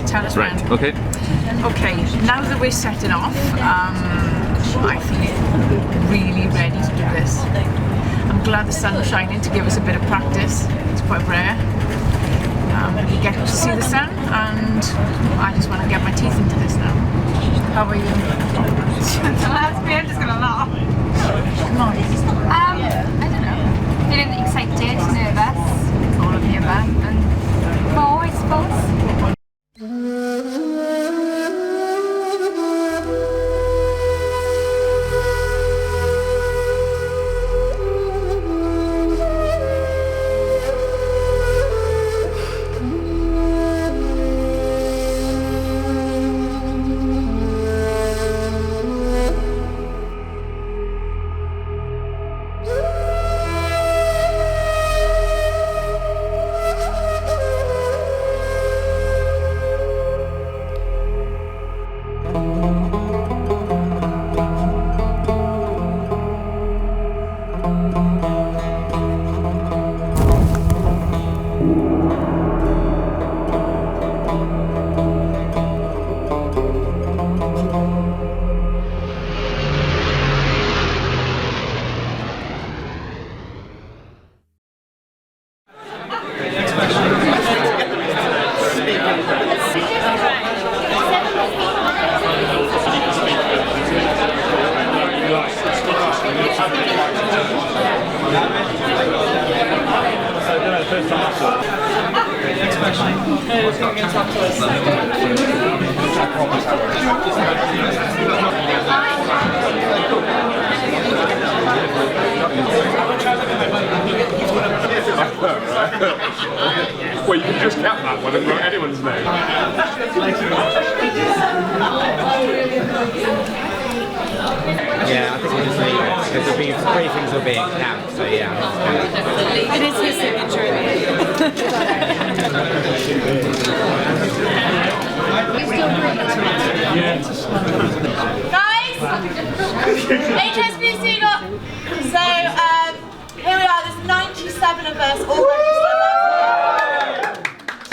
tell us Right, when. okay. Okay, now that we're setting off, I think we're really ready to do this. I'm glad the sun's shining to give us a bit of practice. It's quite rare. We get to see the sun, and I just want to get my teeth into this now. How are you? I'm just gonna laugh. Come on. I don't know. Feeling excited, nervous, all of the above, and more, I suppose. Well, you can just cap that one and write anyone's name. Yeah, I think we'll just leave it, because there'll be three things will be in camp, so yeah. It is his signature in Guys, HSBC got, so here we are, there's 97 of us all registered.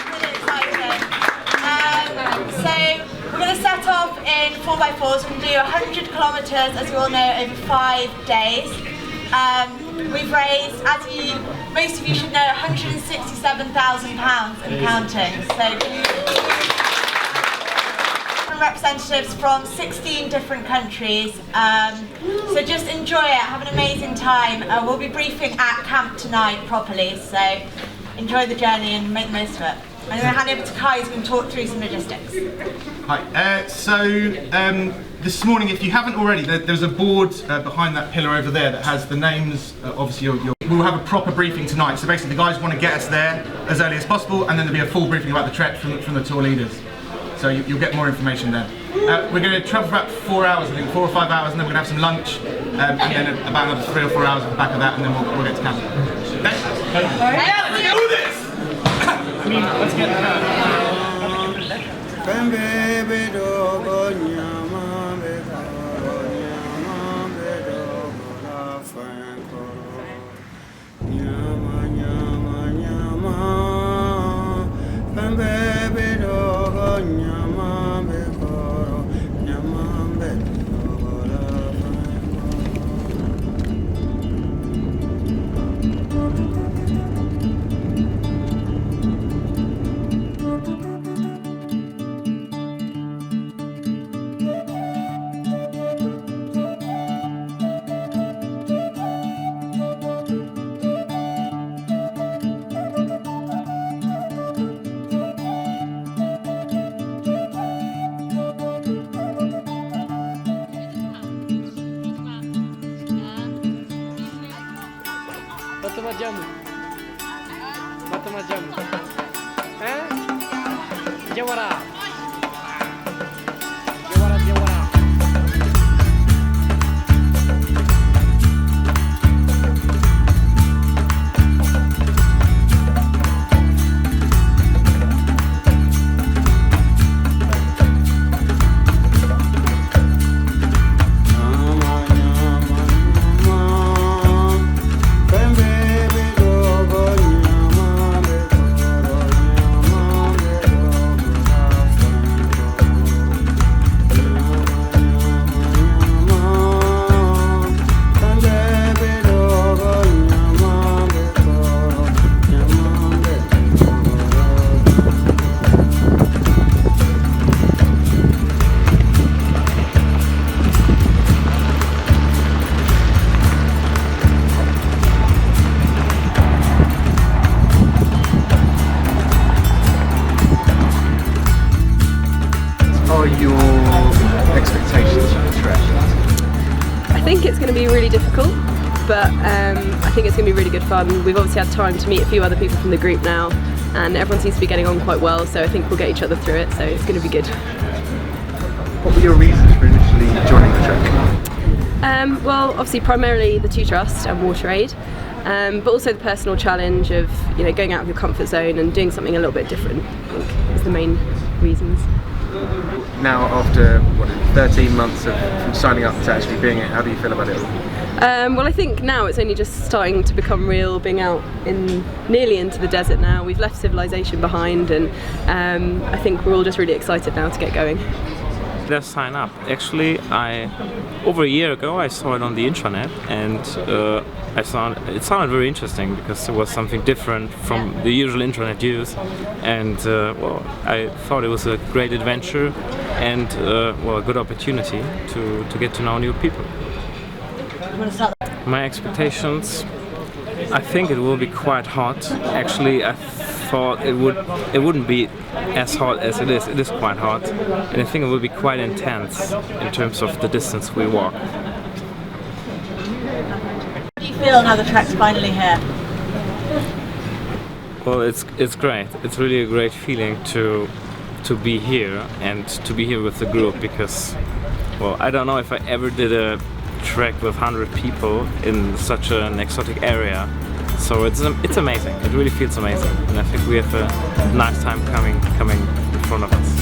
Really exciting. So we're going to set off in 4x4s. We're going to do 100 kilometres, as you all know, over 5 days. We've raised, as most of you should know, £167,000 and counting. So representatives from 16 different countries. So just enjoy it, have an amazing time. We'll be briefing at camp tonight properly, so enjoy the journey and make the most of it. I'm going to hand over to Kai, who's going to talk through some logistics. Hi. This morning, if you haven't already, there's a board behind that pillar over there that has the names. Obviously, we'll have a proper briefing tonight. So basically, the guys want to get us there as early as possible, and then there'll be a full briefing about the trek from the tour leaders. So you'll get more information then. We're going to travel for about 4 hours, I think, 4 or 5 hours, and then we're going to have some lunch, and then about another 3 or 4 hours at the back of that, and then we'll get to camp. Let's do this! I mean, let's get that. Batu macam, Jawara. really difficult, but I think it's going to be really good fun. We've obviously had time to meet a few other people from the group now, and everyone seems to be getting on quite well, so I think we'll get each other through it, so it's going to be good. What were your reasons for initially joining the trek? Well, obviously primarily the Two Trust and WaterAid, but also the personal challenge of going out of your comfort zone and doing something a little bit different, I think is the main reasons. Now after 13 months from signing up to actually being it, how do you feel about it? Well, I think now it's only just starting to become real, being out nearly into the desert now. We've left civilization behind, and I think we're all just really excited now to get going. Let's sign up. Actually, over a year ago I saw it on the intranet, and it sounded very interesting because it was something different from the usual intranet use, and well, I thought it was a great adventure and well, a good opportunity to get to know new people. My expectations, I think it will be quite hot. Actually, I thought it wouldn't be as hot as it is. It is quite hot, and I think it will be quite intense in terms of the distance we walk. How do you feel now the trek's finally here? Well, it's great. It's really a great feeling to be here and to be here with the group, because, well, I don't know if I ever did a trek with 100 people in such an exotic area. So it's amazing. It really feels amazing, and I think we have a nice time coming in front of us.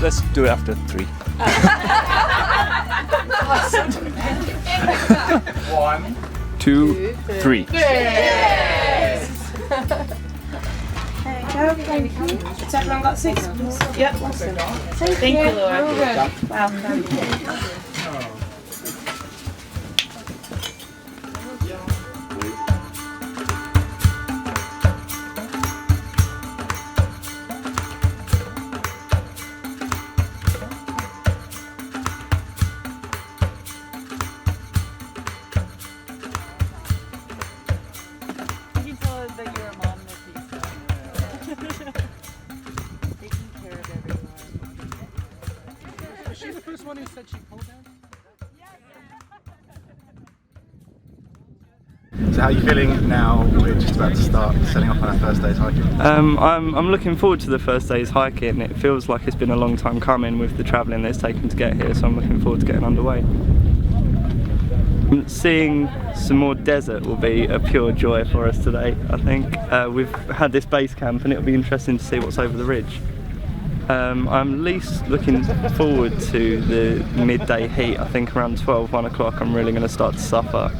Let's do it after 3. 1, 2, 3. Cheers! Thank you. Has everyone got 6? Yep. Awesome. Thank you, Laura. Wow. the one who said she pulled down? So how are you feeling now? We're just about to start setting off on our first day's hiking. I'm looking forward to the first day's hiking. It feels like it's been a long time coming with the travelling that it's taken to get here, so I'm looking forward to getting underway. Seeing some more desert will be a pure joy for us today, I think. We've had this base camp and it'll be interesting to see what's over the ridge. I'm least looking forward to the midday heat. I think around 1 o'clock I'm really going to start to suffer.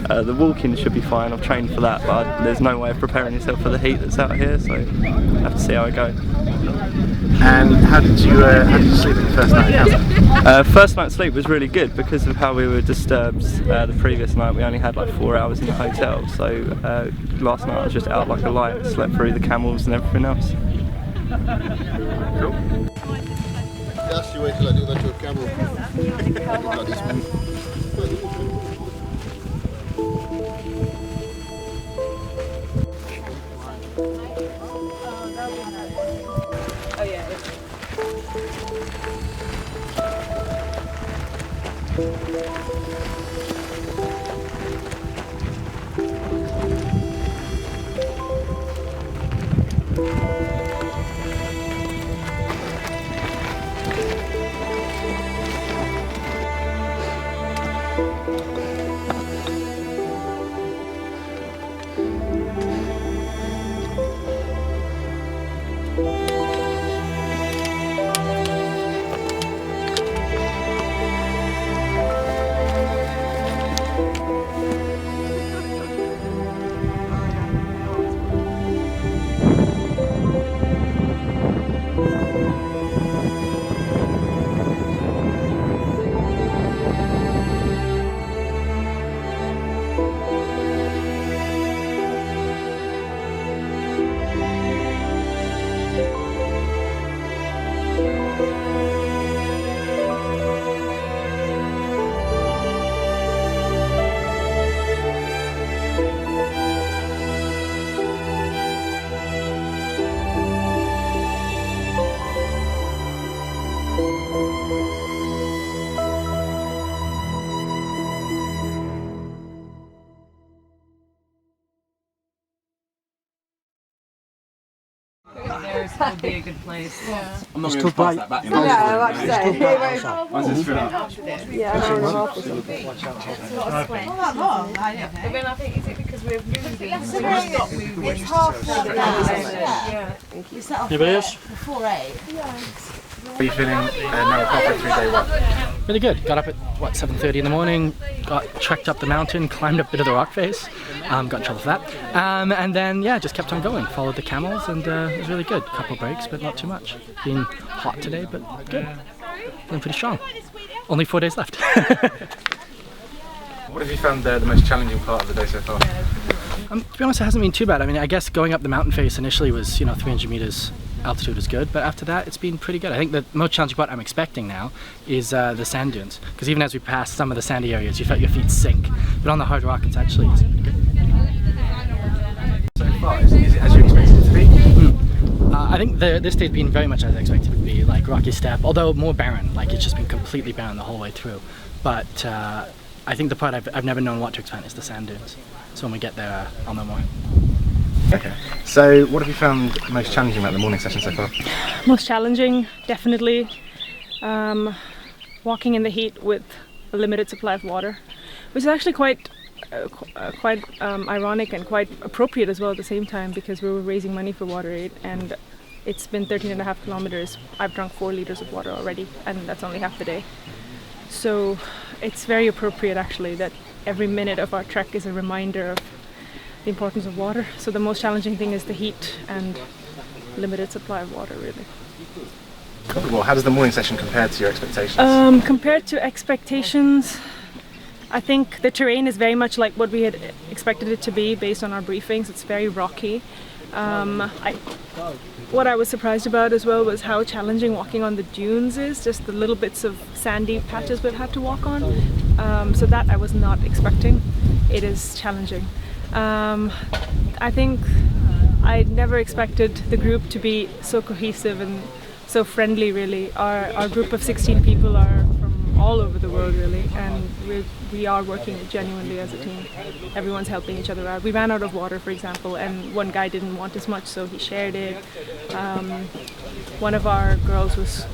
The walking should be fine, I've trained for that, but there's no way of preparing yourself for the heat that's out here, so I have to see how I go. And how did you sleep in the first night at camp? First night's sleep was really good because of how we were disturbed the previous night. We only had like 4 hours in the hotel, so last night I was just out like a light, slept through the camels and everything else. Cool. Yes, you wait till I do that to a camel. Oh yeah. There's would be a good place. Yeah. I'm not going to pass that back. Yeah, I like to say. When's this fill up? Yeah, an hour and a half or something. Not that long. I mean, I think it's because we're moving. We've stopped moving. It's half done now. Yeah. You set off Anybody else? before 8. How are you feeling now halfway through day one? Really good. Got up at, 7:30 in the morning, trekked up the mountain, climbed up a bit of the rock face, got in trouble for that, and then, yeah, just kept on going, followed the camels, and it was really good. Couple breaks, but not too much. Been hot today, but good. Feeling pretty strong. Only 4 days left. What have you found the most challenging part of the day so far? To be honest, it hasn't been too bad. I mean, I guess going up the mountain face initially was, 300 meters altitude was good, but after that it's been pretty good. I think the most challenging part I'm expecting now is the sand dunes, because even as we pass some of the sandy areas you felt your feet sink, but on the hard rock it's actually pretty good. So far, is it as you expected it to be? I think this day's been very much as I expected it to be, like rocky step, although more barren, like it's just been completely barren the whole way through. But I think the part I've never known what to expect is the sand dunes, so when we get there I'll know more. Okay, so what have you found most challenging about the morning session so far? Most challenging, definitely walking in the heat with a limited supply of water, which is actually quite ironic and quite appropriate as well at the same time, because we were raising money for WaterAid and it's been 13.5 kilometers. I've drunk 4 liters of water already, and that's only half the day. So it's very appropriate actually that every minute of our trek is a reminder of the importance of water. So the most challenging thing is the heat and limited supply of water, really. Cool. Well, how does the morning session compare to your expectations? Compared to expectations, I think the terrain is very much like what we had expected it to be based on our briefings. It's very rocky. What I was surprised about as well was how challenging walking on the dunes is, just the little bits of sandy patches we've had to walk on. So that I was not expecting. It is challenging. I think I never expected the group to be so cohesive and so friendly, really. Our group of 16 people are from all over the world really, and we are working genuinely as a team. Everyone's helping each other out. We ran out of water, for example, and one guy didn't want as much, so he shared it. One of our girls was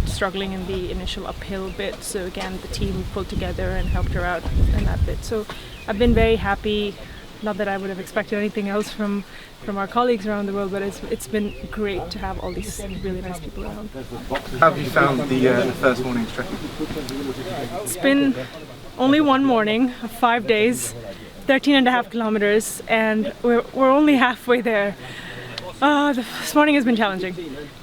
struggling in the initial uphill bit, so again the team pulled together and helped her out in that bit. So I've been very happy. Not that I would have expected anything else from our colleagues around the world, but it's been great to have all these really nice people around. How have you found the first morning's trekking? It's been only one morning of 5 days, 13.5 kilometers, and we're only halfway there. This morning has been challenging.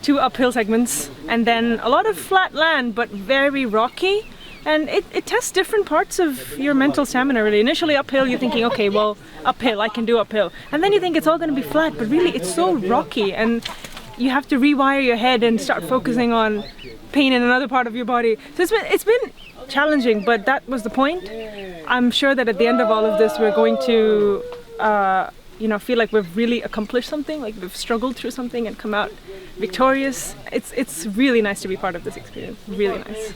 2 uphill segments and then a lot of flat land but very rocky, and it tests different parts of your mental stamina really. Initially uphill you're thinking, okay, well, uphill, I can do uphill, and then you think it's all going to be flat, but really it's so rocky and you have to rewire your head and start focusing on pain in another part of your body. So it's been challenging, but that was the point. I'm sure that at the end of all of this we're going to feel like we've really accomplished something, like we've struggled through something and come out victorious. It's really nice to be part of this experience, really nice.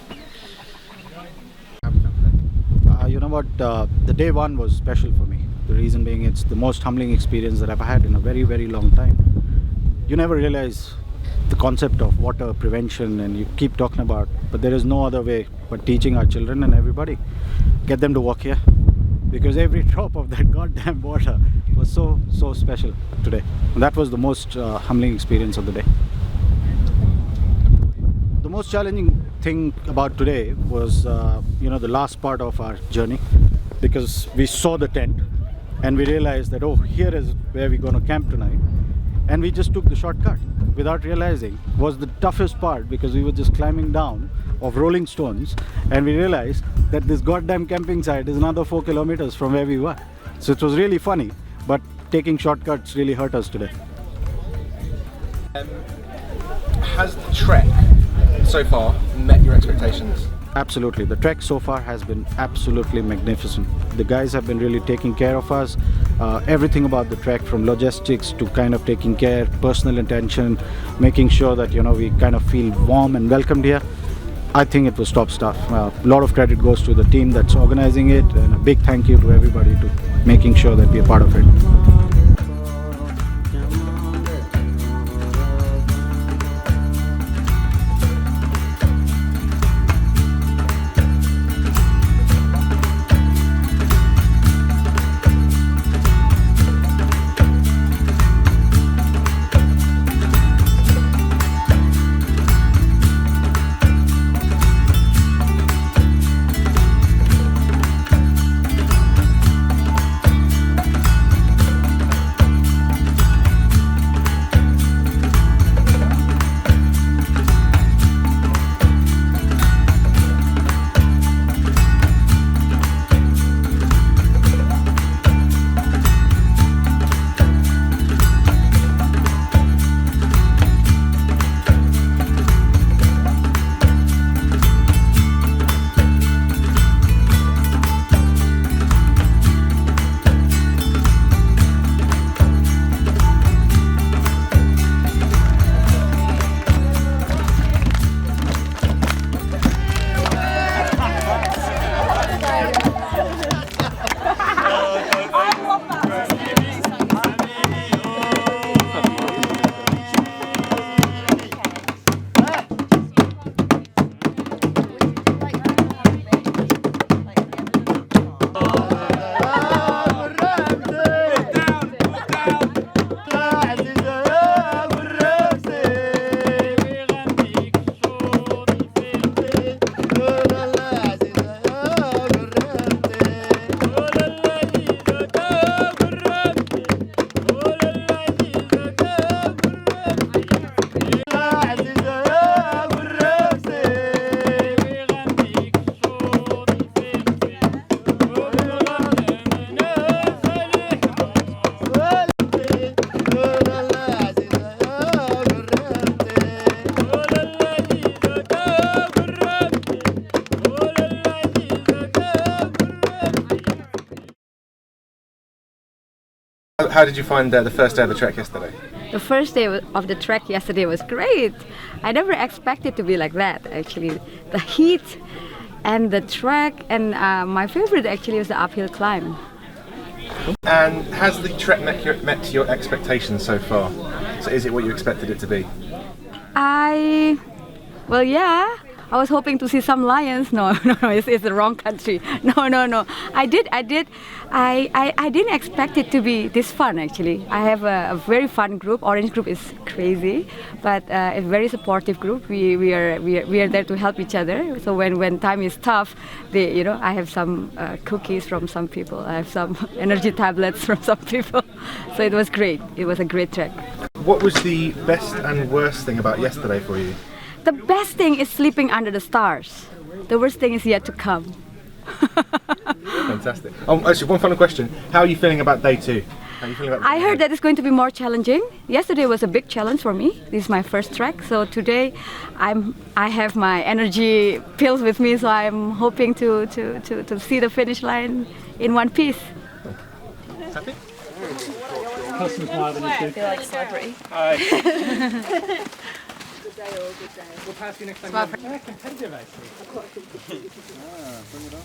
You know what, the day one was special for me. The reason being, it's the most humbling experience that I've had in a very, very long time. You never realize the concept of water prevention, and you keep talking about, but there is no other way but teaching our children and everybody, get them to walk here, because every drop of that goddamn water was so special today, and that was the most humbling experience of the day. The most challenging thing about today was the last part of our journey, because we saw the tent and we realized that, oh, here is where we're going to camp tonight, and we just took the shortcut without realizing was the toughest part, because we were just climbing down of rolling stones and we realized that this goddamn camping site is another 4 kilometers from where we were. So it was really funny, but taking shortcuts really hurt us today. Has the trek so far met your expectations? Absolutely. The trek so far has been absolutely magnificent. The guys have been really taking care of us. Everything about the trek, from logistics to kind of taking care, personal attention, making sure that we kind of feel warm and welcomed here. I think it was top stuff. A lot of credit goes to the team that's organizing it, and a big thank you to everybody to making sure that we're part of it. How did you find the first day of the trek yesterday? The first day of the trek yesterday was great. I never expected to be like that, actually. The heat and the trek, and my favorite actually was the uphill climb. And has the trek met your expectations so far? So is it what you expected it to be? Well, yeah. I was hoping to see some lions. No, it's the wrong country. No. I didn't expect it to be this fun, actually. I have a very fun group. Orange group is crazy, but a very supportive group. We are there to help each other. So when time is tough, I have some cookies from some people. I have some energy tablets from some people. So it was great. It was a great trek. What was the best and worst thing about yesterday for you? The best thing is sleeping under the stars. The worst thing is yet to come. Fantastic. Actually, one final question. How are you feeling about day 2? How are you feeling about I heard that it's going to be more challenging. Yesterday was a big challenge for me. This is my first trek. So today I have my energy pills with me. So I'm hoping to see the finish line in one piece. Happy? I feel like a celebrity. Good day. We'll pass you next time. Yeah, competitive actually. Bring it on.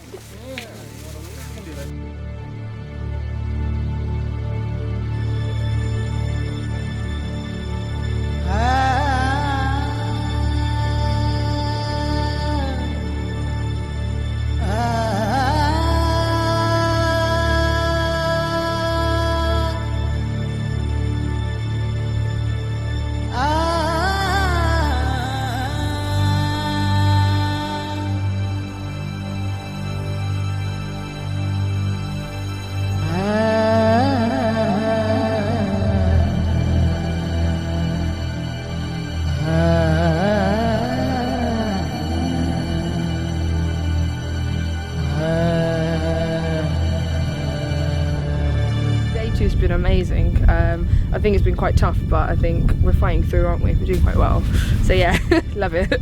It's been amazing. I think it's been quite tough, but I think we're fighting through, aren't we? We're doing quite well. So yeah, love it.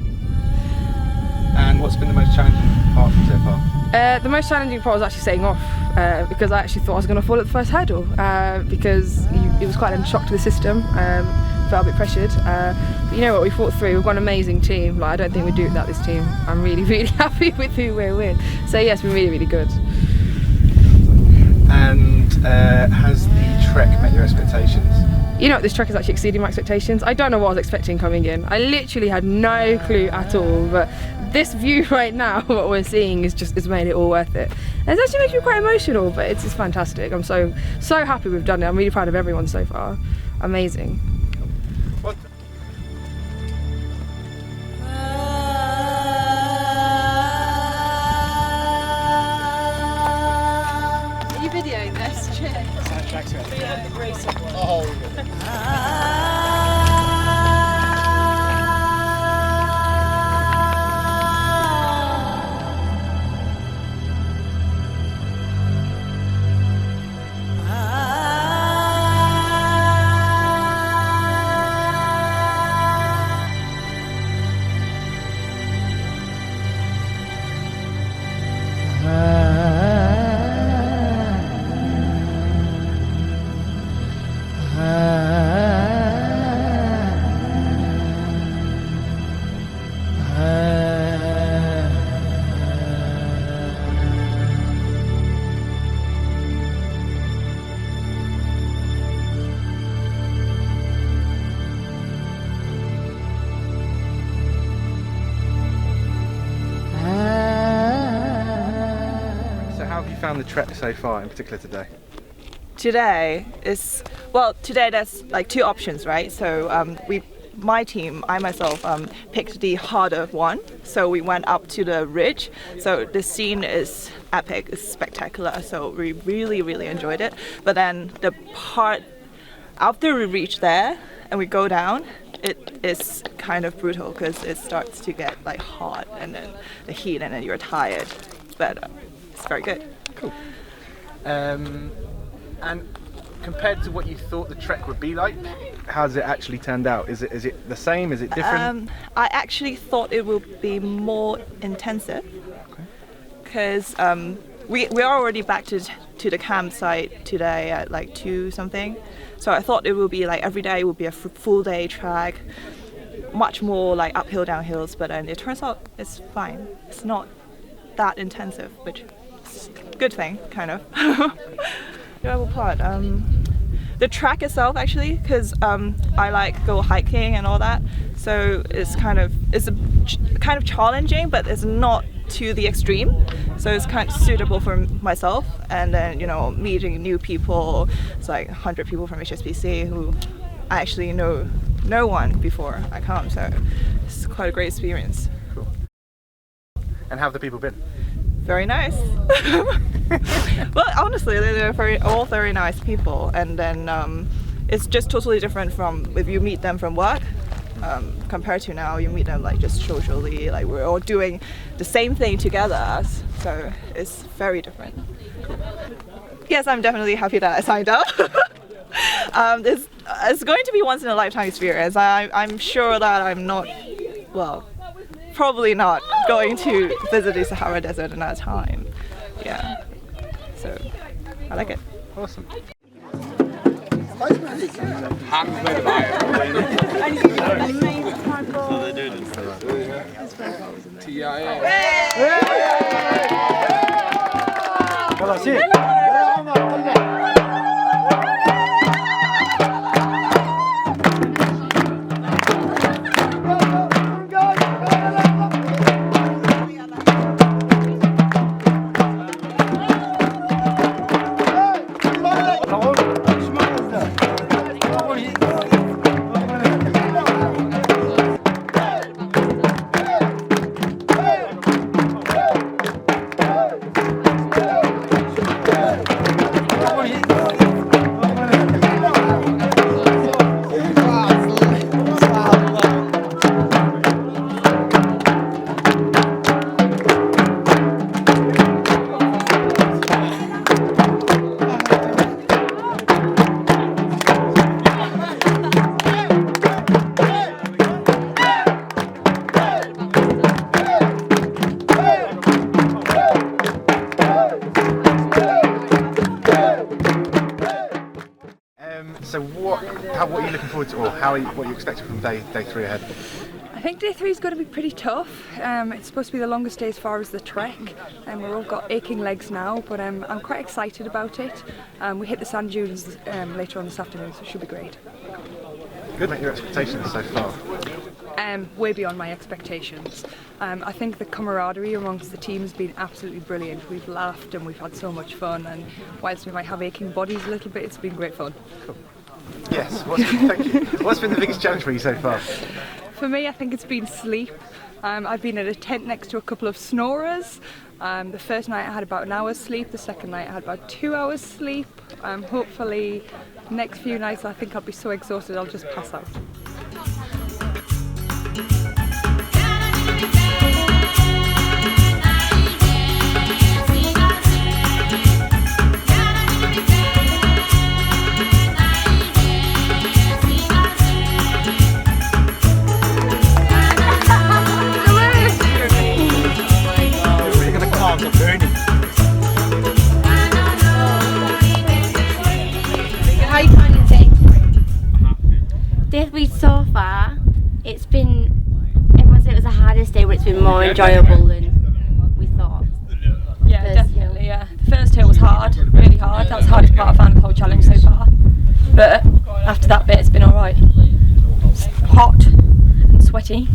And what's been the most challenging part so far? The most challenging part was actually setting off because I actually thought I was going to fall at the first hurdle because it was quite a shock to the system. Felt a bit pressured, but you know what, we fought through. We've got an amazing team. Like, I don't think we'd do it without this team. I'm really happy with who we're with. So yeah, it's been really good. And has the trek met your expectations? You know what, this trek is actually exceeding my expectations. I don't know what I was expecting coming in. I literally had no clue at all, but this view right now, what we're seeing is made it all worth it. And it actually makes me quite emotional, but it's fantastic. I'm so happy we've done it. I'm really proud of everyone so far. Amazing. Are you videoing this? Soundtrack's ready. We have the race one. Found the trek so far, in particular today? Today there's like two options, right? So my team, I myself picked the harder one. So we went up to the ridge. So the scene is epic, it's spectacular. So we really enjoyed it. But then the part after we reach there and we go down, it is kind of brutal because it starts to get like hot and then the heat and then you're tired. But it's very good. Cool. And compared to what you thought the trek would be like, how's it actually turned out? Is it the same? Is it different? I actually thought it would be more intensive because we're already back to the campsite today at like 2 something. So I thought it would be like every day would be a full day trek, much more like uphill, downhills. But then it turns out it's fine. It's not that intensive, which is a good thing, kind of. Enjoyable part. The track itself, actually, because I like go hiking and all that, so it's kind of challenging, but it's not to the extreme, so it's kind of suitable for myself. And then, you know, meeting new people. It's like 100 people from HSBC who I actually know no one before I come, so it's quite a great experience. Cool. And how have the people been? Very nice. Well, honestly, they're all very nice people, and then it's just totally different from if you meet them from work. Compared to now, you meet them like just socially, like we're all doing the same thing together, so it's very different. Cool. Yes, I'm definitely happy that I signed up. It's going to be once in a lifetime experience. I'm sure that I'm not, well, probably not going to visit the Sahara Desert another time. Yeah, so I like it. Awesome. So what are you looking forward to, or what are you expecting from day 3 ahead? I think day 3 is going to be pretty tough. It's supposed to be the longest day as far as the trek, and we've all got aching legs now, but I'm quite excited about it. We hit the sand dunes later on this afternoon, so it should be great. Good. What are your expectations so far? Way beyond my expectations. I think the camaraderie amongst the team has been absolutely brilliant. We've laughed and we've had so much fun, and whilst we might have aching bodies a little bit, it's been great fun. Cool. Yes, thank you. What's been the biggest challenge for you so far? For me, I think it's been sleep. I've been in a tent next to a couple of snorers. The first night I had about an hour's sleep, the second night I had about 2 hours sleep. Hopefully, next few nights I think I'll be so exhausted I'll just pass out. How are you finding day 3? Day 3 so far, it's been, everyone said it was the hardest day, but it's been more enjoyable than we thought. Yeah, definitely, yeah. The first hill was hard, really hard. That was the hardest part I found of the whole challenge so far. But after that bit, it's been alright. It's hot and sweaty,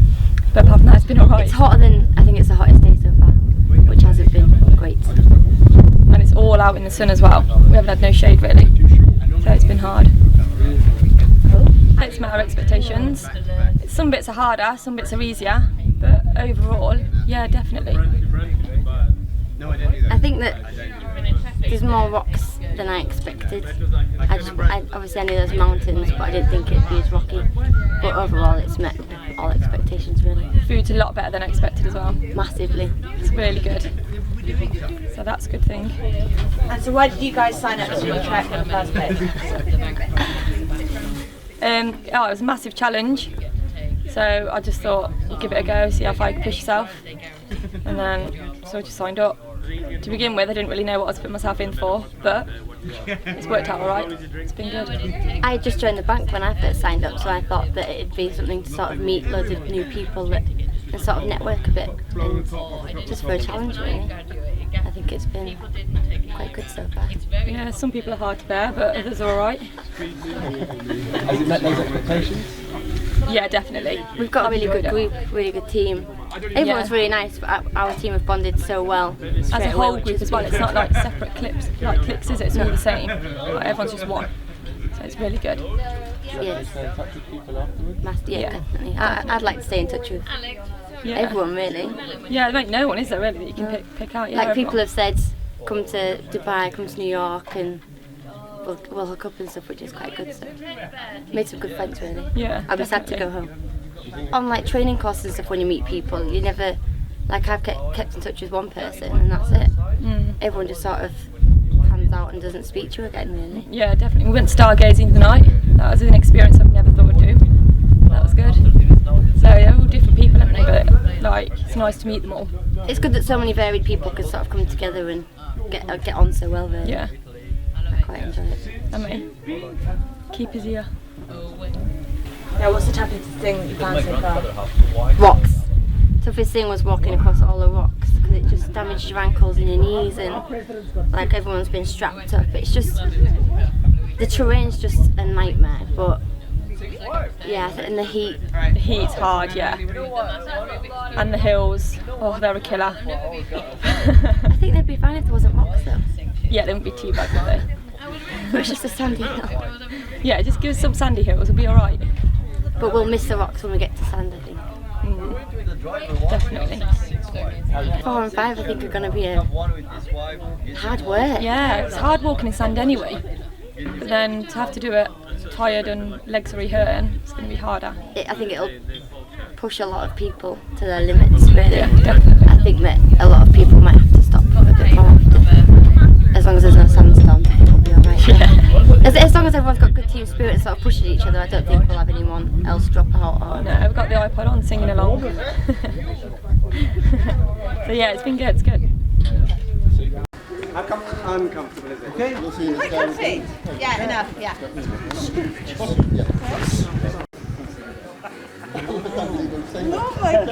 but apart from that, it's been alright. It's hotter than, I think it's the hottest day so far, which hasn't been great. And it's all out in the sun as well. We haven't had no shade really, so it's been hard. It's met our expectations. Some bits are harder, some bits are easier, but overall, yeah, definitely. I think that there's more rocks than I expected. Obviously I knew there's mountains, but I didn't think it'd be as rocky. But overall, it's met all expectations really. Food's a lot better than I expected as well. Massively. It's really good. So that's a good thing. And so why did you guys sign up to do a trek in the first place? It was a massive challenge. So I just thought, give it a go, see how far you can push yourself. And then, so I just signed up. To begin with, I didn't really know what I was putting myself in for, but it's worked out alright. It's been good. I just joined the bank when I first signed up, so I thought that it'd be something to sort of meet loads of new people that and sort of network a bit, and just for a challenge really. I think it's been quite good so far. Yeah, some people are hard to bear, but others are alright. Has it met those expectations? Yeah, definitely. We've got a really good group, really good team. Everyone's really nice, but our team have bonded so well. As a whole group as well, it's not like separate clips, like cliques, is it? It's all the same. Like, everyone's just one. So it's really good. Yes. Yeah, definitely. I'd like to stay in touch with everyone really. Yeah, like no one is there really that you can pick out. Yeah, like people have said, come to Dubai, come to New York, and we'll hook up and stuff, which is quite good. So made some good friends really. Yeah. I'll be sad to go home. On like training courses and stuff, when you meet people, you never, like I've kept in touch with one person and that's it. Everyone just sort of hands out and doesn't speak to you again really. Yeah, definitely. We went stargazing tonight. That was an experience I've never thought I'd do. That was good. So yeah, all different people, haven't they? But like, it's nice to meet them all. It's good that so many varied people can sort of come together and get on so well really. Yeah. I quite enjoy it. I mean, keep us here. Yeah, what's the toughest thing that you found so far? Rocks. Toughest thing was walking across all the rocks because it just damaged your ankles and your knees, and like everyone's been strapped up. It's just, the terrain's just a nightmare, but yeah, and the heat. The heat's hard, yeah. And the hills, oh, they're a killer. I think they'd be fine if there wasn't rocks though. Yeah, they wouldn't be too bad, would they? It's just a sandy hill. Yeah, just give us some sandy hills, it'll be alright. But we'll miss the rocks when we get to sand, I think. Definitely. 4 and 5 I think are going to be a hard work. Yeah, it's hard walking in sand anyway. But then to have to do it tired and legs are hurting, it's going to be harder. I think it'll push a lot of people to their limits, really. Yeah, definitely. I think that a lot of people might have to stop a bit more often. As long as there's no sandstorm, I think it'll be alright. Yeah. As long as everyone's got good team spirit and sort of pushes each other, I don't think we'll have anyone else drop out. Or no, we've got the iPod on singing along. So yeah, it's been good, it's good. How uncomfortable is it? Okay. Quite comfy. Yeah, enough, yeah. Oh my god,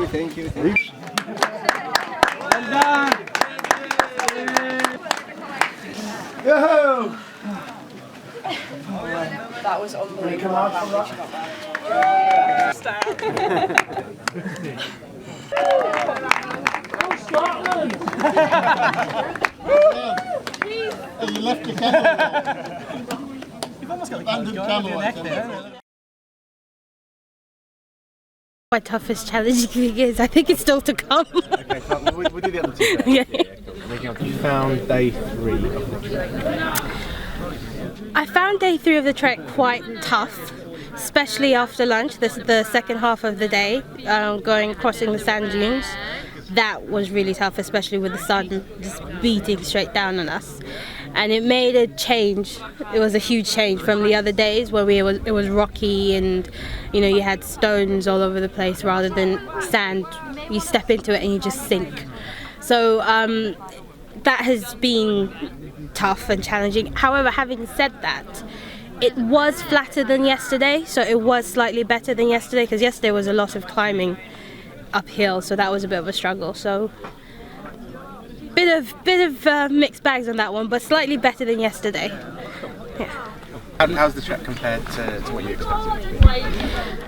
thank you! Thank you. Well done! Yo! That was unbelievable. Scotland! Oh, you left your camera. You've almost got the neck there. My toughest challenging thing is, I think it's still to come. Okay, so we'll do the other two then. Yeah. You found day 3 of the trek. I found day 3 of the trek quite tough, especially after lunch. This is the second half of the day, crossing the sand dunes. That was really tough, especially with the sun just beating straight down on us. And it made a change. It was a huge change from the other days where it was rocky and you had stones all over the place rather than sand. You step into it and you just sink. So that has been tough and challenging. However, having said that, it was flatter than yesterday, so it was slightly better than yesterday, because yesterday was a lot of climbing uphill, so that was a bit of a struggle. So bit of mixed bags on that one, but slightly better than yesterday. Yeah. How's the trek compared to what you expected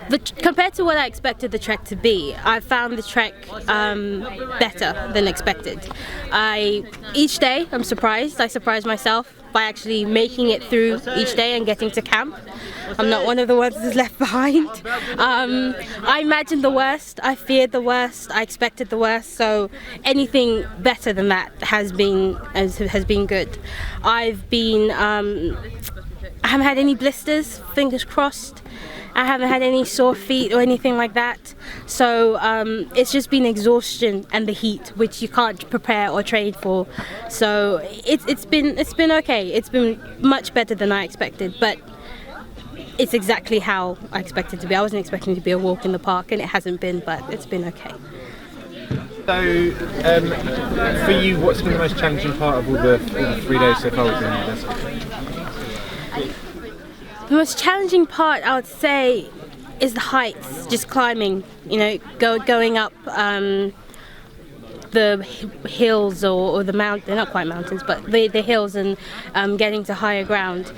it to be? Compared to what I expected the trek to be, I found the trek better than expected. Each day I'm surprised. I surprised myself by actually making it through each day and getting to camp. I'm not one of the ones that's left behind. I imagined the worst, I feared the worst, I expected the worst, so anything better than that has been good. I haven't had any blisters, fingers crossed, I haven't had any sore feet or anything like that. So it's just been exhaustion and the heat, which you can't prepare or train for. So it's been okay. It's been much better than I expected, but it's exactly how I expected it to be. I wasn't expecting it to be a walk in the park, and it hasn't been, but it's been okay. So, for you, what's been the most challenging part of all the 3 days so far with the desert? The most challenging part, I would say, is the heights, just climbing, you know, going up the hills or the mountain, they're not quite mountains, but the hills, and getting to higher ground.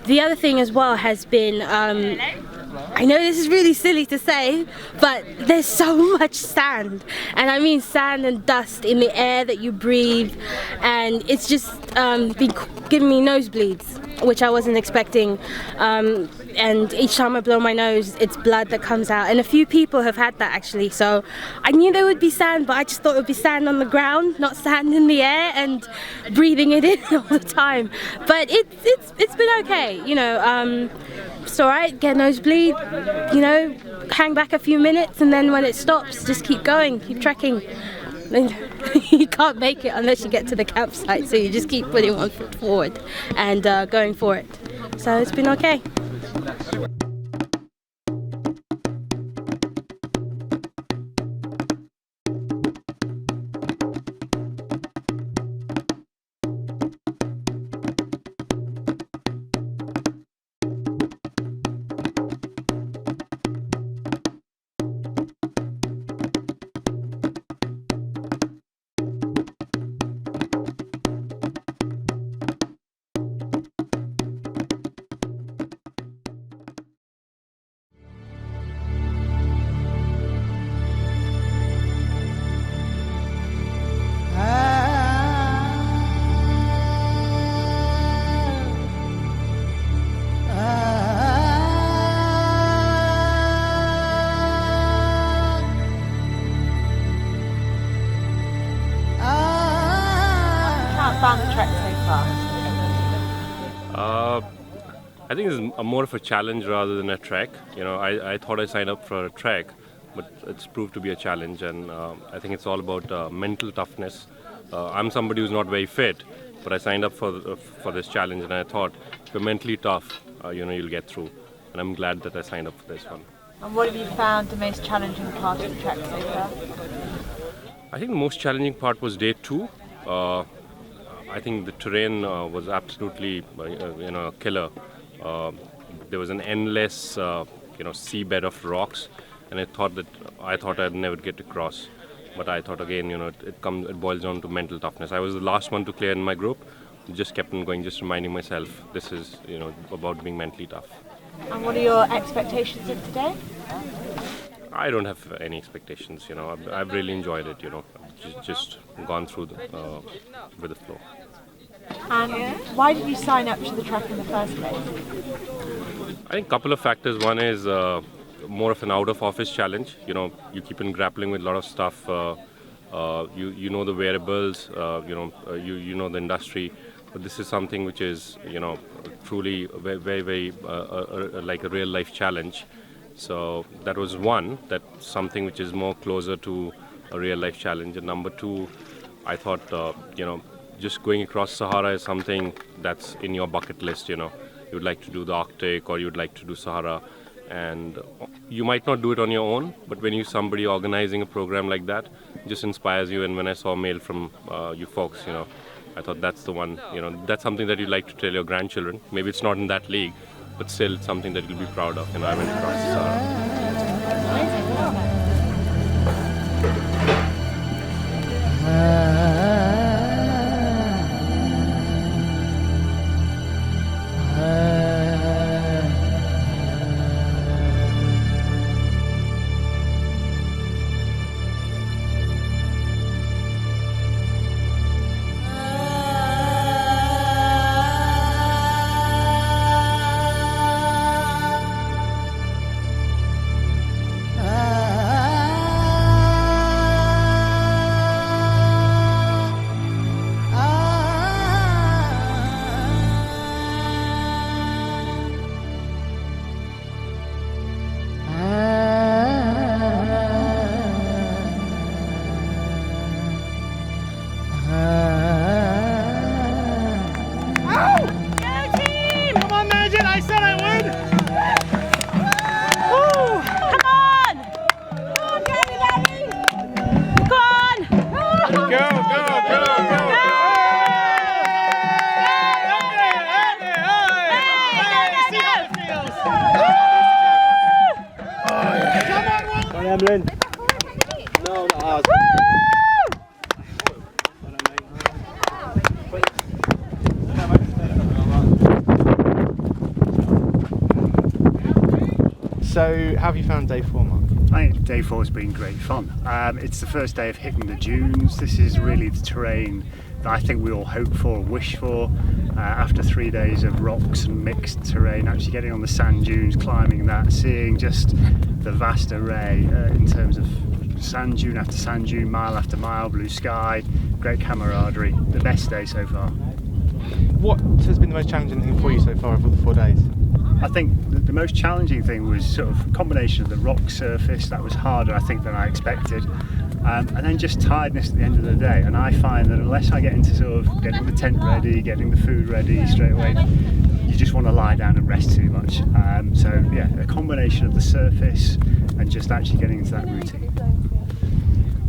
The other thing as well has been, I know this is really silly to say, but there's so much sand, and I mean sand and dust in the air that you breathe, and it's just been giving me nosebleeds, which I wasn't expecting, and each time I blow my nose it's blood that comes out, and a few people have had that actually, so I knew there would be sand, but I just thought it would be sand on the ground, not sand in the air, and breathing it in all the time. But it's been okay, you know. It's alright, get a nosebleed, you know, hang back a few minutes, and then when it stops, just keep going, keep trekking. You can't make it unless you get to the campsite, so you just keep putting one foot forward and going for it. So it's been okay. Found the trek so far? I think it's more of a challenge rather than a trek. You know, I thought I signed up for a trek, but it's proved to be a challenge, and I think it's all about mental toughness. I'm somebody who's not very fit, but I signed up for this challenge, and I thought if you're mentally tough, you know, you'll get through. And I'm glad that I signed up for this one. And what have you found the most challenging part of the trek so far? I think the most challenging part was day 2. I think the terrain was absolutely, you know, killer. There was an endless, you know, seabed of rocks, and I thought I'd never get across. But I thought again, you know, it boils down to mental toughness. I was the last one to clear in my group. Just kept on going, just reminding myself this is, you know, about being mentally tough. And what are your expectations of today? I don't have any expectations. You know, I've really enjoyed it. You know, just gone through with the flow. And why did you sign up to the trek in the first place? I think a couple of factors. One is more of an out-of-office challenge. You know, you keep on grappling with a lot of stuff. You know the variables. You know the industry. But this is something which is, you know, truly very, very like a real-life challenge. So that was one. That's something which is more closer to a real-life challenge. And number 2, I thought, you know, just going across Sahara is something that's in your bucket list. You know, you'd like to do the Arctic, or you'd like to do Sahara, and you might not do it on your own. But when you somebody organizing a program like that, it just inspires you. And when I saw a mail from you folks, you know, I thought that's the one. You know, that's something that you'd like to tell your grandchildren. Maybe it's not in that league, but still it's something that you'll be proud of. You know, I went across Sahara. Alun. No, not ours. So, how have you found day 4, Mark? I think day 4 has been great fun. It's the first day of hitting the dunes. This is really the terrain that I think we all hope for, wish for. After 3 days of rocks and mixed terrain, actually getting on the sand dunes, climbing that, seeing just the vast array in terms of sand dune after sand dune, mile after mile, blue sky, great camaraderie. The best day so far. What has been the most challenging thing for you so far over the 4 days? I think the most challenging thing was sort of a combination of the rock surface. That was harder, I think, than I expected. And then just tiredness at the end of the day. And I find that unless I get into sort of getting the tent ready, getting the food ready straight away, you just want to lie down and rest too much. So yeah, a combination of the surface and just actually getting into that routine.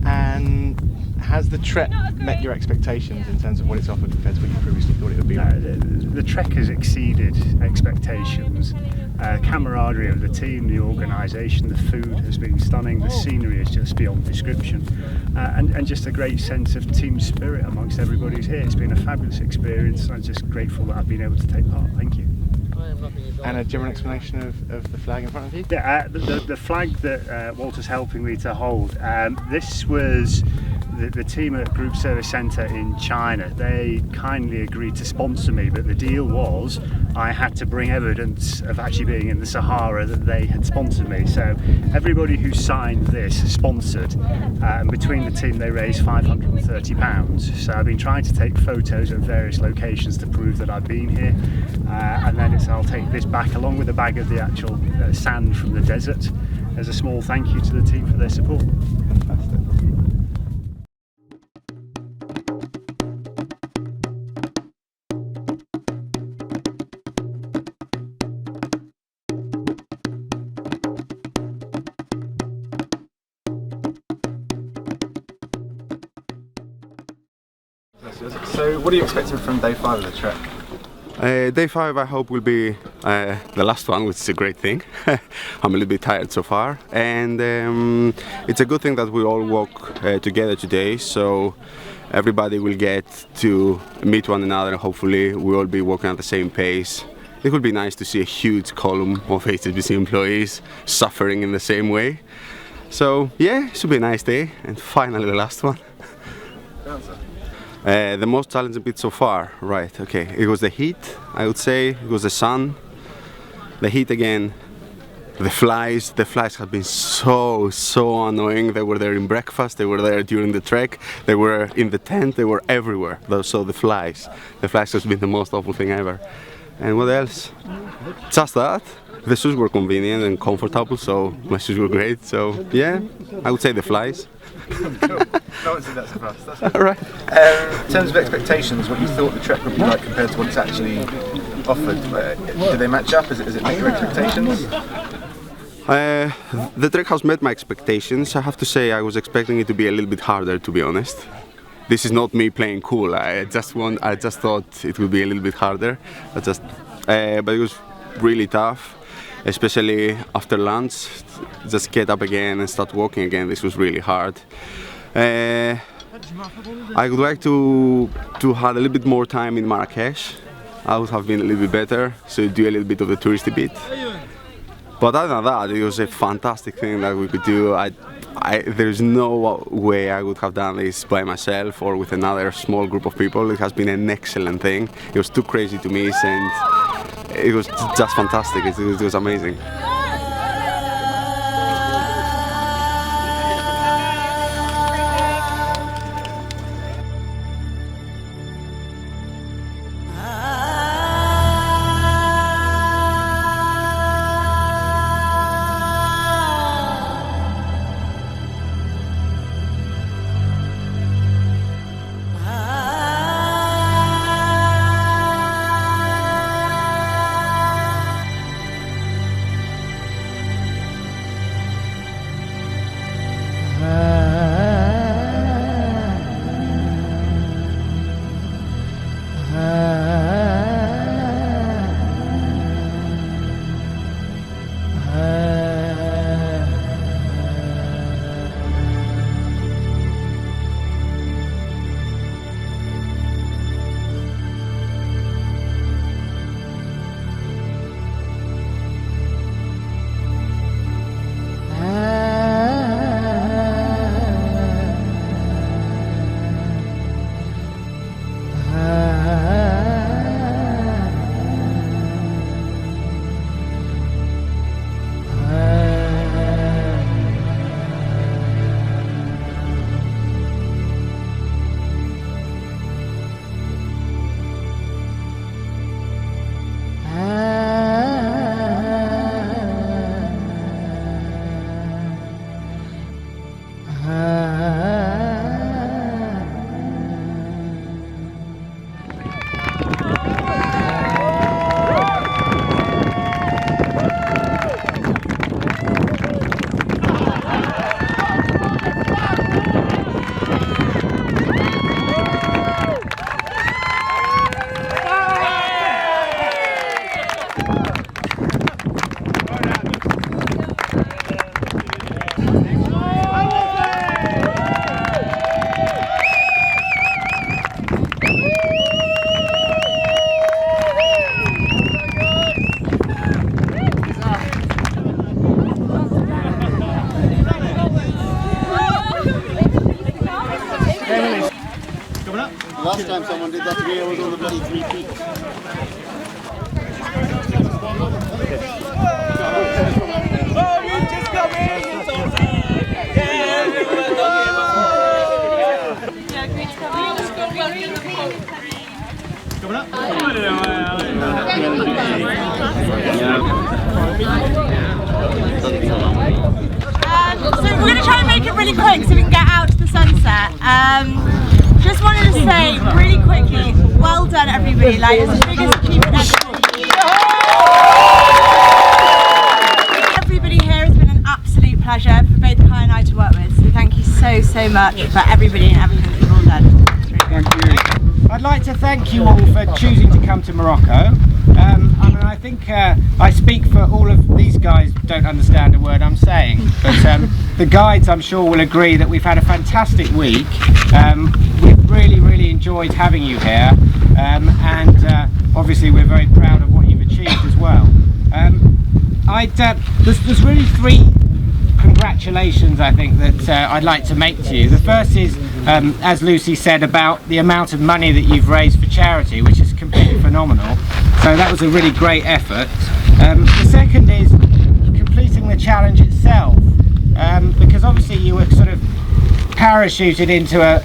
And has the trek met your expectations in terms of what it's offered compared to what you previously thought it would be? The trek has exceeded expectations. Camaraderie of the team, the organisation, the food has been stunning, the scenery is just beyond description, and just a great sense of team spirit amongst everybody who's here. It's been a fabulous experience. I'm just grateful that I've been able to take part. Thank you. And a general explanation of the flag in front of you? Yeah, the flag that Walter's helping me to hold, this was the team at Group Service Centre in China. They kindly agreed to sponsor me, but the deal was I had to bring evidence of actually being in the Sahara that they had sponsored me. So everybody who signed this is sponsored, and between the team they raised £530. So I've been trying to take photos at various locations to prove that I've been here, and then I'll take this back along with a bag of the actual sand from the desert as a small thank you to the team for their support. Fantastic. So what are you expecting from day 5 of the trek? Day 5 I hope will be the last one, which is a great thing. I'm a little bit tired so far, and it's a good thing that we all walk together today, so everybody will get to meet one another and hopefully we'll all be walking at the same pace. It would be nice to see a huge column of HSBC employees suffering in the same way. So yeah, it should be a nice day, and finally the last one. The most challenging bit so far, right, okay, it was the heat, I would say, it was the sun, the heat again, the flies have been so annoying. They were there in breakfast, they were there during the trek, they were in the tent, they were everywhere. So the flies has been the most awful thing ever. And what else? Just that. The shoes were convenient and comfortable, so my shoes were great, so yeah, I would say the flies. Cool. No one said that so fast. That's All right. In terms of expectations, what you thought the trek would be like compared to what it's actually offered, do they match up? Is it met your expectations? The trek has met my expectations. I have to say I was expecting it to be a little bit harder, to be honest. This is not me playing cool. I just thought it would be a little bit harder. But it was really tough, especially after lunch. Just get up again and start walking again. This was really hard. I would like to have a little bit more time in Marrakesh. I would have been a little bit better, so do a little bit of the touristy bit. But other than that, it was a fantastic thing that we could do. There's no way I would have done this by myself or with another small group of people. It has been an excellent thing. It was too crazy to miss, and it was just fantastic. It was amazing. So we're going to try and make it really quick so we can get out to the sunset. Just wanted to say really quickly, well done everybody, like it's the biggest achievement ever. Everybody here has been an absolute pleasure for both Kai and I to work with, so thank you so much for everybody and everything that you've all done. Thank you. I'd like to thank you all for choosing to come to Morocco. I think I speak for all of these guys who don't understand a word I'm saying, but the guides I'm sure will agree that we've had a fantastic week. We've really enjoyed having you here, and obviously we're very proud of what you've achieved as well. There's really three congratulations I think that I'd like to make to you. The first is, as Lucy said, about the amount of money that you've raised for charity, which is completely phenomenal. So that was a really great effort. The second is completing the challenge itself, because obviously you were sort of parachuted into a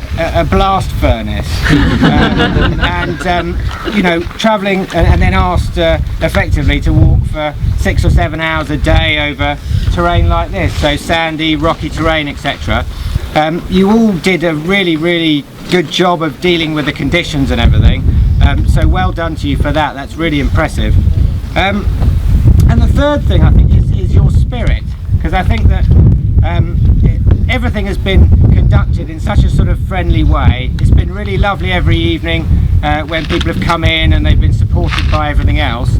blast furnace and you know, travelling and then asked effectively to walk for 6 or 7 hours a day over terrain like this, so sandy, rocky terrain, etc. You all did a really good job of dealing with the conditions and everything, so well done to you for that. That's really impressive. And the third thing I think is your spirit, because I think that everything has been conducted in such a sort of friendly way. It's been really lovely every evening when people have come in and they've been supported by everything else.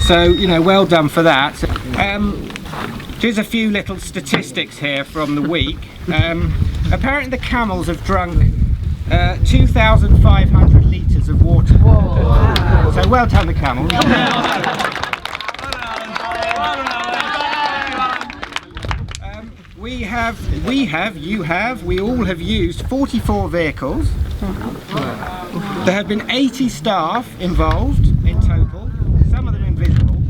So, you know, well done for that. Here's a few little statistics here from the week. Apparently the camels have drunk 2,500 litres of water. Whoa. So well done the camels. We all have used 44 vehicles. There have been 80 staff involved in total, some of them invisible.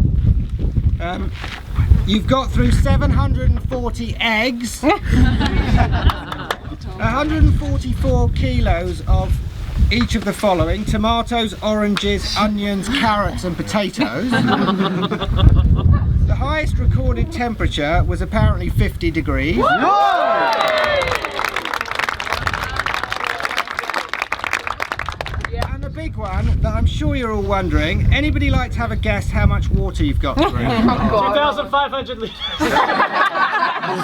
You've got through 740 eggs, 144 kilos of each of the following: tomatoes, oranges, onions, carrots and potatoes. The highest recorded temperature was apparently 50 degrees. And the big one that I'm sure you're all wondering, anybody like to have a guess how much water you've got through? 2,500 litres.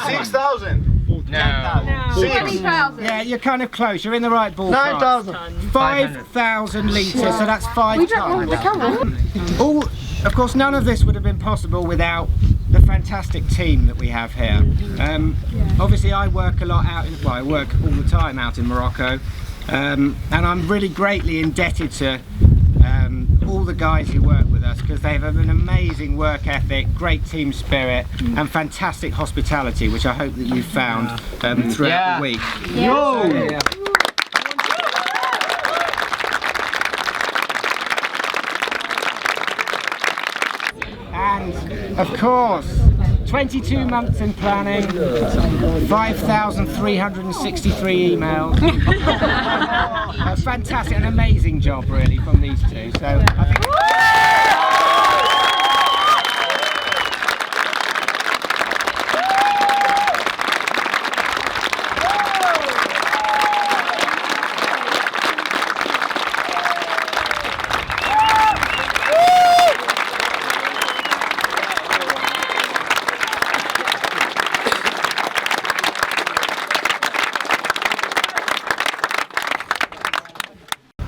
6,000. No. 6,000. Yeah, you're kind of close. You're in the right ballpark. 9,000. 5,000 litres, so that's 5 tons. All, of course, none of this would have been possible without the fantastic team that we have here. Obviously, I work a lot out. I work all the time out in Morocco, and I'm really greatly indebted to all the guys who work with us, because they have an amazing work ethic, great team spirit and fantastic hospitality, which I hope that you've found throughout the week. Yeah. And of course, 22 months in planning, 5,363 emails. That's fantastic, an amazing job really from these two. So I think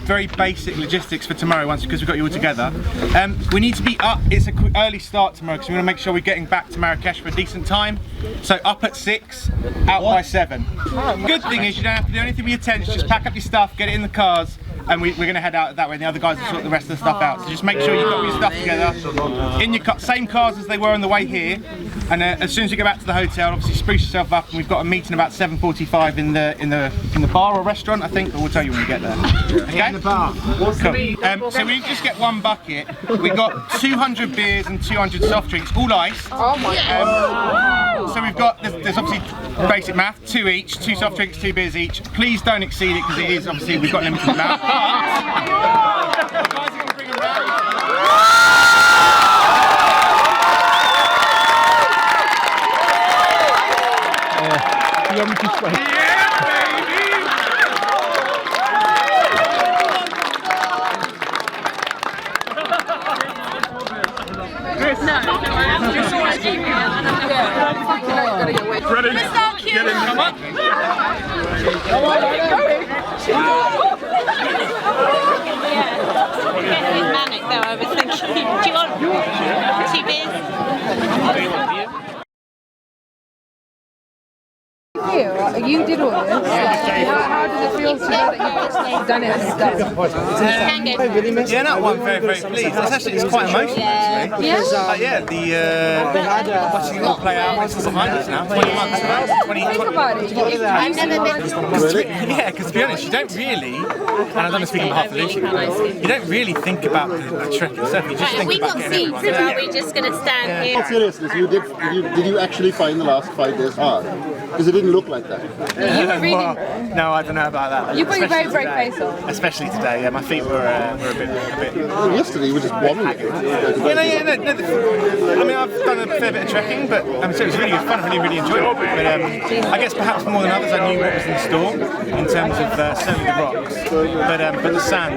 very basic logistics for tomorrow, because we've got you all together. We need to be up. It's an early start tomorrow because we want to make sure we're getting back to Marrakesh for a decent time. So up at 6, out by 7. Good thing is you don't have to do anything with your tents, just pack up your stuff, get it in the cars, and we're going to head out that way, and the other guys will sort the rest of the stuff out. So just make sure you've got your stuff together in your same cars as they were on the way here, And as soon as you go back to the hotel, obviously spruce yourself up, and we've got a meeting about 7:45 in the bar or restaurant, I think, but we'll tell you when we get there. Okay? In the bar. Cool. So we just get one bucket. We got 200 beers and 200 soft drinks, all ice. Oh my God. So we've got, there's obviously basic math, 2 each, 2 soft drinks, 2 beers each. Please don't exceed it because it is obviously we've got a limited amount. But the guys are going to bring them round. Ready? Get in. Come on. Getting manic though, I was thinking, do you want 2 beers? You did all this. How does it feel to know that you've done it and it's done? Yeah, no, I'm very, very pleased. It's quite emotional, actually. Yeah? Watching it all play out, it's behind us now. 20 months now. Think about it. I've never been. Yeah, because to be honest, you don't really, and I don't speak on behalf of Lucy, you don't really think about the trek itself. You just think about getting everyone there. Are we just going to stand here? In seriousness, did you actually find the last 5 days hard? Because it didn't look like that. You were reading. No, I don't know about that. You put your very brave face on. Especially today, yeah. My feet were a bit. Well, yesterday you were just bombing it. No. I mean, I've done a fair bit of trekking, but so it was really good fun. I really enjoyed it. But I guess perhaps more than others, I knew what was in store in terms of certainly the rocks, but the sand.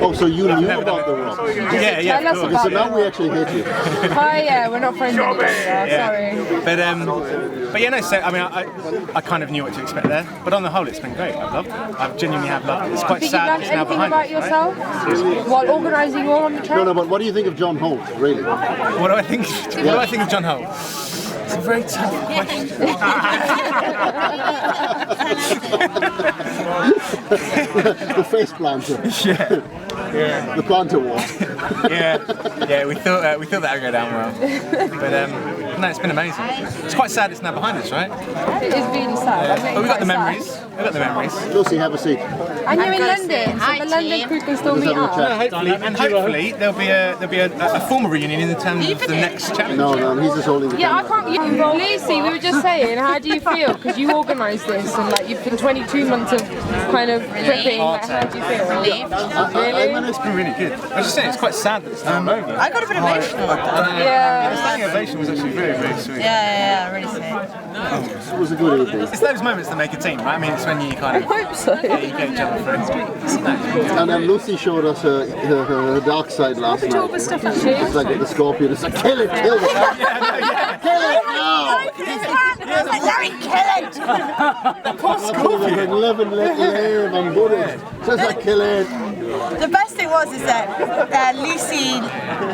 Oh, so you knew about the rocks? Yeah. Tell us Of course. about So now we actually hate you. Hi, yeah, we're not friends anymore. Sorry. But yeah, no. So I mean, I kind of knew what to expect there. But on the whole, it's been great. I've loved it. I genuinely have loved it. It's quite Think you've sad learned it's now anything behind about us, yourself while organising all on the trek? No, but what do you think of John Holt, really? What do I think? What do I think of John Holt? It's a very tough question. The face planter. Yeah. The planter walk. yeah. We thought that would go down well, but no, it's been amazing. It's quite sad it's now behind us, right? It is really sad. But we've got the memories. We've got the memories. Lucy, have a seat. And you're in London, so the London crew can still meet up. Hopefully there'll be a formal reunion in terms of the next challenge. No, he's just holding the Yeah, I camera. can't. Lucy, we were just saying, how do you feel? Because you organised this, and like you've been 22 months of kind of prepping. Like, how do you feel? Really? It's been really good. I was just saying, it's quite sad that it's now over. I got a bit emotional. Yeah. The standing ovation was actually very, very sweet. Yeah, really sweet. It was a good evening. It's those moments that make a team, right? I mean, it's when you kind of. I hope so. Yeah, you get each other friends. And then Lucy showed us her dark side last night. It's like the scorpion. It's like, kill it, kill it. Kill it now! Larry, kill it! Live and let live and Buddhist. Says like, kill it. The best thing was that Lucy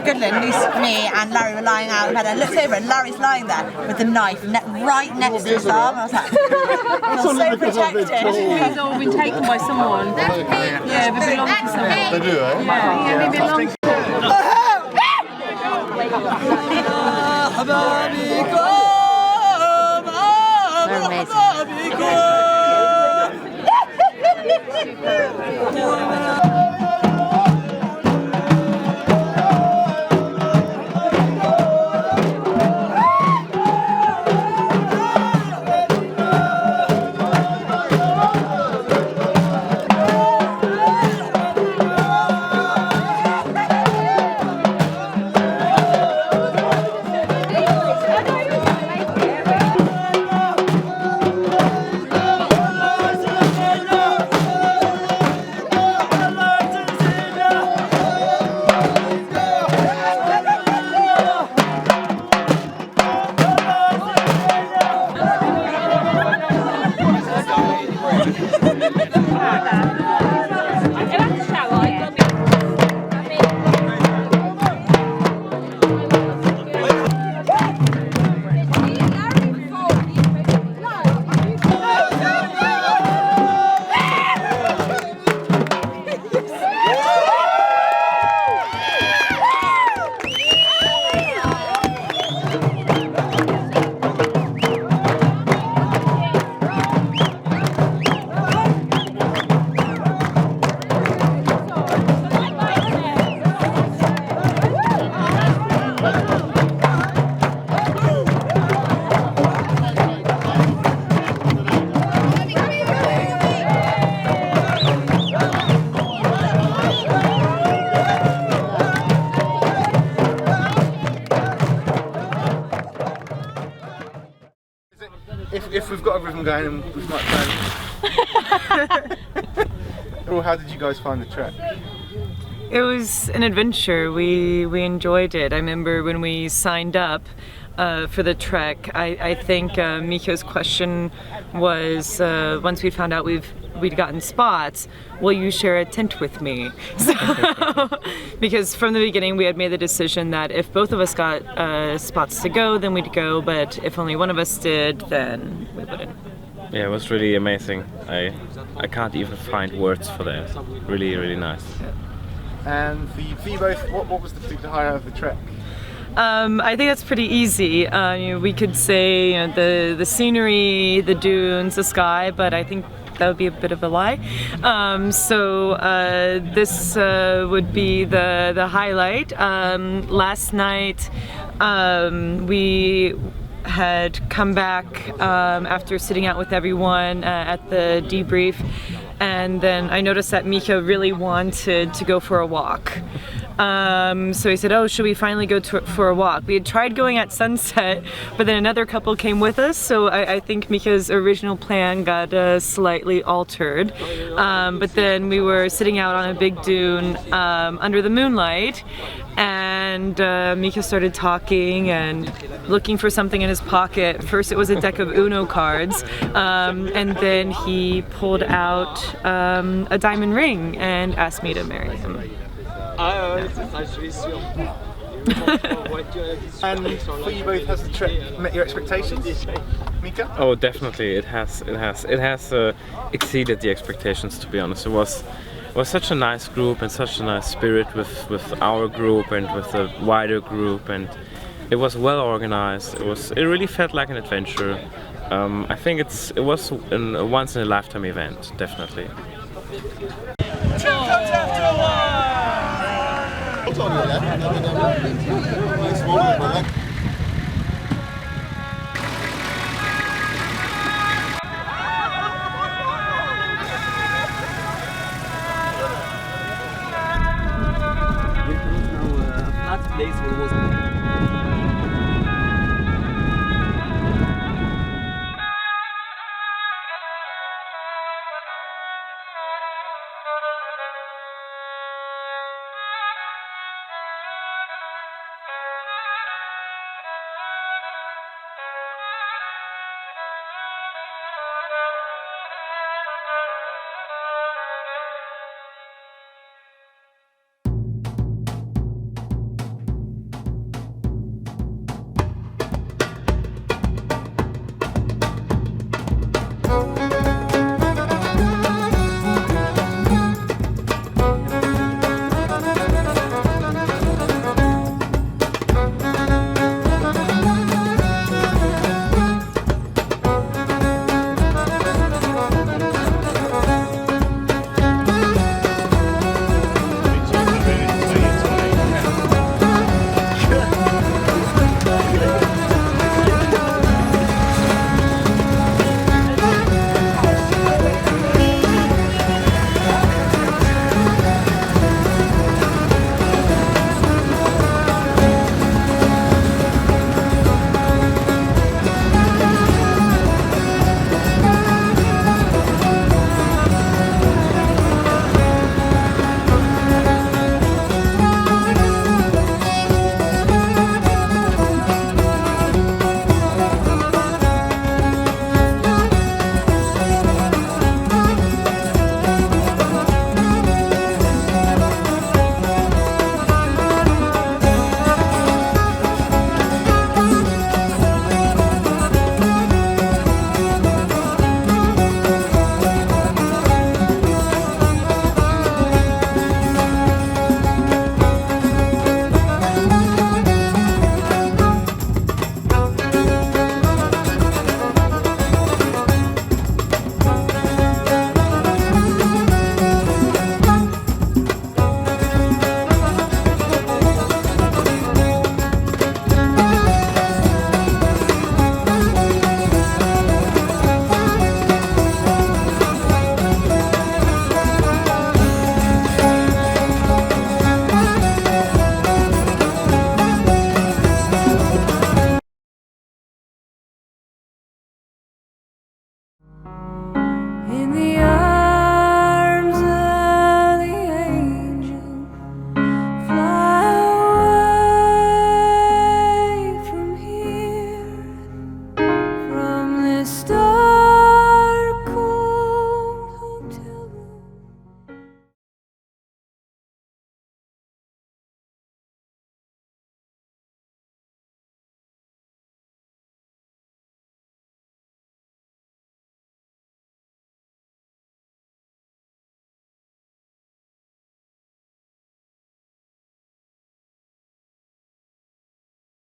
Goodland, me and Larry were lying out in bed. I looked over and Larry's lying there with the knife right next to his arm. I was like, I feel so protected. These all been taken by someone. Yeah, they belong to someone. They do, eh? Yeah, they belong to I'm going with my friends. Well, how did you guys find the trek? It was an adventure. We enjoyed it. I remember when we signed up for the trek, I think Mikko's question was, once we found out we'd gotten spots, will you share a tent with me? So, because from the beginning we had made the decision that if both of us got spots to go, then we'd go, but if only one of us did, then we wouldn't. Yeah, it was really amazing. I can't even find words for that. Really, really nice. And for you both, what was the particular highlight of the trek? I think that's pretty easy. We could say the scenery, the dunes, the sky, but I think that would be a bit of a lie. This would be the highlight. Last night we had come back after sitting out with everyone at the debrief, and then I noticed that Mikko really wanted to go for a walk. So he said, oh, should we finally go for a walk? We had tried going at sunset, but then another couple came with us, so I think Mikko's original plan got slightly altered. But then we were sitting out on a big dune under the moonlight, and Mikko started talking and looking for something in his pocket. First it was a deck of Uno cards, and then he pulled out a diamond ring and asked me to marry him. And for you both, has the trip met your expectations, Mikko? Oh, definitely, it has exceeded the expectations, to be honest. It was such a nice group and such a nice spirit with our group and with the wider group, and it was well organized. It really felt like an adventure. I think it was a once in a lifetime event, definitely. On your left, and then it's one on my left. This was now a flat place where it was